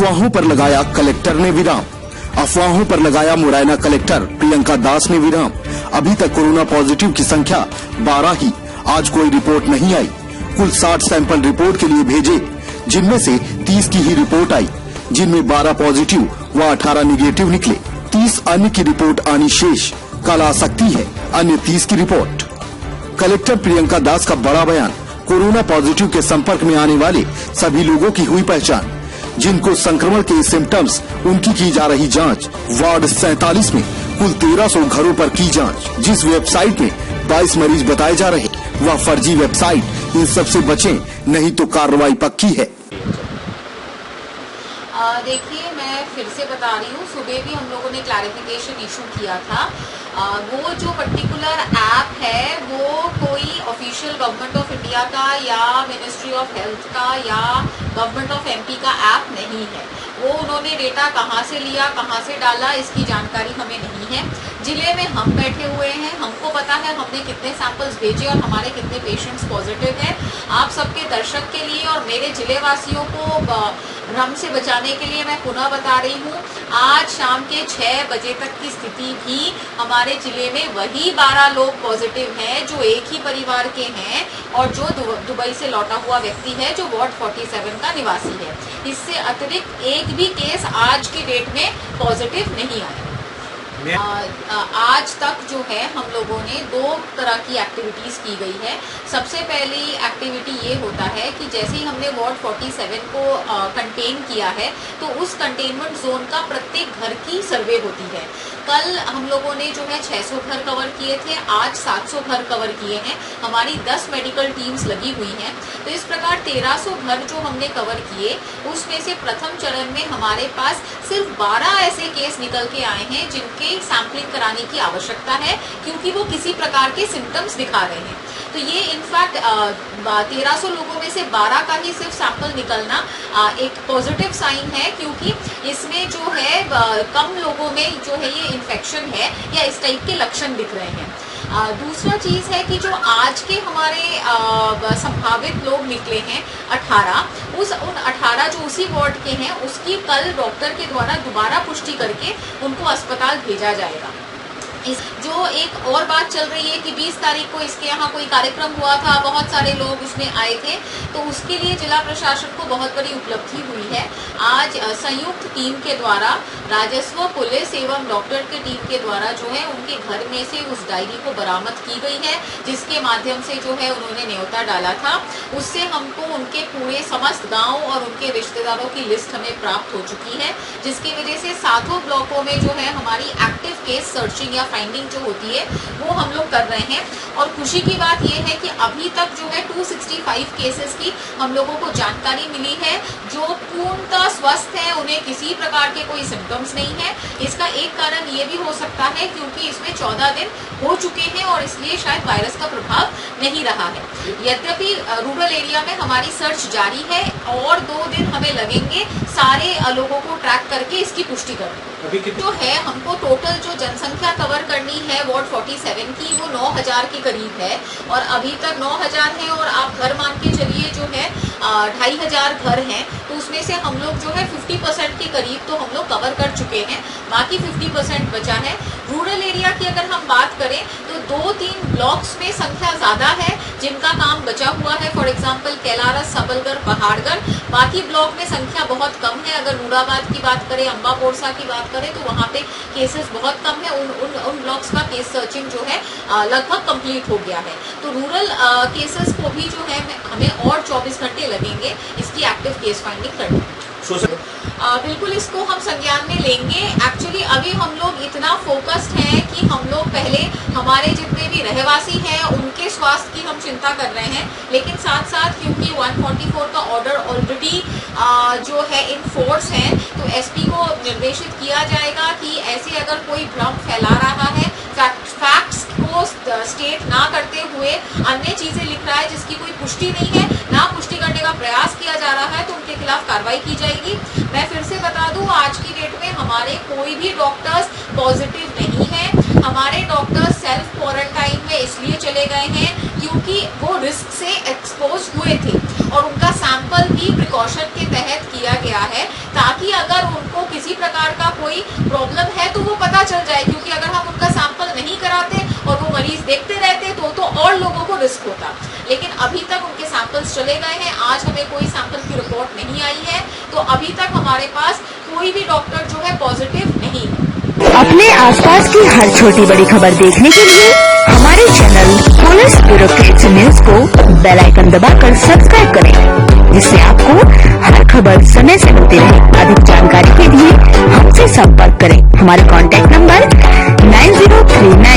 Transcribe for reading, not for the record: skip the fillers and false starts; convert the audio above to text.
अफवाहों पर लगाया कलेक्टर ने विराम। अफवाहों पर लगाया मुरैना कलेक्टर प्रियंका दास ने विराम। अभी तक कोरोना पॉजिटिव की संख्या 12 ही। आज कोई रिपोर्ट नहीं आई। कुल 60 सैंपल रिपोर्ट के लिए भेजे, जिनमें से 30 की ही रिपोर्ट आई, जिनमें 12 पॉजिटिव व 18 निगेटिव निकले। 30 अन्य की रिपोर्ट आनी शेष। कल आ सकती है अन्य 30 की रिपोर्ट। कलेक्टर प्रियंका दास का बड़ा बयान। कोरोना पॉजिटिव के संपर्क में आने वाले सभी लोगों की हुई पहचान, जिनको संक्रमण के सिम्टम्स, उनकी की जा रही जांच। वार्ड 47 में कुल 1300 घरों पर की जांच। जिस वेबसाइट में 22 मरीज बताए जा रहे, वह फर्जी वेबसाइट। इन सबसे बचें, नहीं तो कार्रवाई पक्की है। देखिए, मैं फिर से बता रही हूँ, सुबह भी हम लोगों ने क्लैरिफिकेशन इशू किया था। वो जो पर्टिकुलर ऐप है वो कोई ऑफिशियल गवर्नमेंट ऑफ इंडिया का या मिनिस्ट्री ऑफ हेल्थ का या गवर्नमेंट ऑफ एमपी का ऐप नहीं है। वो उन्होंने डेटा कहाँ से लिया, कहाँ से डाला, इसकी जानकारी हमें नहीं है। जिले में हम बैठे हुए हैं, हमको पता है हमने कितने सैंपल्स भेजे और हमारे कितने पेशेंट्स पॉजिटिव हैं। आप सबके दर्शक के लिए और मेरे जिले वासियों को भ्रम से बचाने के लिए मैं पुनः बता रही हूँ, आज शाम के 6 बजे तक की स्थिति भी हमारे जिले में वही 12 लोग पॉजिटिव हैं जो एक ही परिवार के हैं और जो दुबई से लौटा हुआ व्यक्ति है जो वार्ड 47 का निवासी है। इससे अतिरिक्त एक भी केस आज की डेट में पॉजिटिव नहीं आया। आज तक जो है हम लोगों ने 2 तरह की एक्टिविटीज की गई है। सबसे पहली एक्टिविटी ये होता है कि जैसे ही हमने वार्ड 47 को कंटेन किया है तो उस कंटेनमेंट जोन का प्रत्येक घर की सर्वे होती है। कल हम लोगों ने जो है 600 घर कवर किए थे, आज 700 घर कवर किए हैं। हमारी 10 मेडिकल टीम्स लगी हुई हैं। तो इस प्रकार 1300 घर जो हमने कवर किए, उसमें से प्रथम चरण में हमारे पास सिर्फ 12 ऐसे केस निकल के आए हैं जिनके सैंपलिंग कराने की आवश्यकता है, क्योंकि वो किसी प्रकार के सिम्टम्स दिखा रहे हैं। तो ये इनफैक्ट 1300 लोगों में से 12 का ही सिर्फ सैंपल निकलना एक पॉजिटिव साइन है, क्योंकि इसमें जो है कम लोगों में जो है ये इन्फेक्शन है या इस टाइप के लक्षण दिख रहे हैं। दूसरा चीज है कि जो आज के हमारे संभावित लोग निकले हैं 18, उन 18 जो उसी वार्ड के हैं उसकी कल डॉक्टर के द्वारा दोबारा पुष्टि करके उनको अस्पताल भेजा जाएगा। जो एक और बात चल रही है कि 20 तारीख को इसके यहाँ कोई कार्यक्रम हुआ था, बहुत सारे लोग उसमें आए थे, तो उसके लिए जिला प्रशासन को बहुत बड़ी उपलब्धि हुई है। आज संयुक्त टीम के द्वारा राजस्व, पुलिस एवं डॉक्टर के टीम के द्वारा जो है उनके घर में से उस डायरी को बरामद की गई है, जिसके माध्यम से जो है उन्होंने न्योता डाला था। उससे हमको उनके पूरे समस्त गाँव और उनके रिश्तेदारों की लिस्ट हमें प्राप्त हो चुकी है, जिसकी वजह से 7 ब्लॉकों में जो है हमारी एक्टिव केस सर्चिंग या फाइंडिंग जो होती है वो हम लोग कर रहे हैं। और खुशी की बात यह है कि अभी तक जो है 265 केसेस की हम लोगों को जानकारी मिली है जो पूर्णतः स्वस्थ है, उन्हें किसी प्रकार के कोई सिम्टम्स नहीं है। इसका एक कारण ये भी हो सकता है क्योंकि इसमें 14 दिन हो चुके हैं और इसलिए शायद वायरस का प्रभाव नहीं रहा है। यद्यपि रूरल एरिया में हमारी सर्च जारी है और 2 दिन हमें लगेंगे सारे लोगों को ट्रैक करके इसकी पुष्टि करने। जो है हमको टोटल जो जनसंख्या कवर करनी है वार्ड 47 की वो 9000 के करीब है और अभी तक 9000 है और आप घर मान के चलिए जो है 2500 घर हैं, तो उसमें से हम लोग जो है 50% के करीब तो हम लोग कवर कर चुके हैं, बाकी 50% बचा है। रूरल एरिया की अगर हम बात करें तो 2-3 ब्लॉक्स में संख्या ज्यादा है जिनका काम बचा हुआ है, फॉर एग्जाम्पल कैलारस, सबलगढ़, पहाड़गढ़। बाकी ब्लॉक में संख्या बहुत कम है। अगर नूराबाद की बात करें, अम्बा पोरसा की बात करें तो वहाँ पे केसेस बहुत कम है। उन ब्लॉक्स का केस सर्चिंग जो है लगभग कंप्लीट हो गया है। तो रूरल केसेस को भी जो है हमें और 24 घंटे लगेंगे इसकी एक्टिव केस फाइंडिंग करने। बिल्कुल इसको हम संज्ञान में लेंगे। एक्चुअली अभी हम लोग इतना फोकस्ड हैं कि हम लोग पहले हमारे जितने भी रहवासी हैं उनके स्वास्थ्य की हम चिंता कर रहे हैं, लेकिन साथ साथ क्योंकि 144 का ऑर्डर ऑलरेडी जो है इन फोर्स है, तो एसपी को निर्देशित किया जाएगा कि ऐसे अगर कोई भ्रम फैला रहा है, फैक्ट्स को स्टेट ना करते हुए अन्य चीजें लिख रहा है जिसकी कोई पुष्टि नहीं है, ना पुष्टि करने का प्रयास किया जा रहा है, तो उनके खिलाफ कार्रवाई की जाएगी। मैं फिर से बता दूं, आज की डेट में हमारे कोई भी डॉक्टर्स पॉजिटिव नहीं है। हमारे डॉक्टर्स सेल्फ क्वारंटाइन में इसलिए चले गए हैं क्योंकि वो रिस्क से एक्सपोज हुए थे और उनका सैंपल भी प्रिकॉशन के तहत किया गया है, ताकि अगर उनको किसी प्रकार का कोई प्रॉब्लम है तो वो पता चल जाए। क्योंकि अगर हम उनका सैंपल नहीं कराते और वो मरीज देखते रहते तो और लोगों को रिस्क होता। लेकिन अभी तक उनके सैंपल्स चले गए हैं, आज हमें कोई सैंपल की रिपोर्ट नहीं आई है, तो अभी तक हमारे पास कोई भी डॉक्टर जो है पॉजिटिव नहीं है। अपने आसपास की हर छोटी बड़ी खबर देखने के लिए हमारे चैनल पुलिस ब्यूरोक्रेट्स न्यूज को बेल आइकन दबाकर सब्सक्राइब करें, जिससे आपको हर खबर समय से मिलती रहे। अधिक जानकारी के लिए हमसे संपर्क करें। हमारे कॉन्टैक्ट नंबर 9039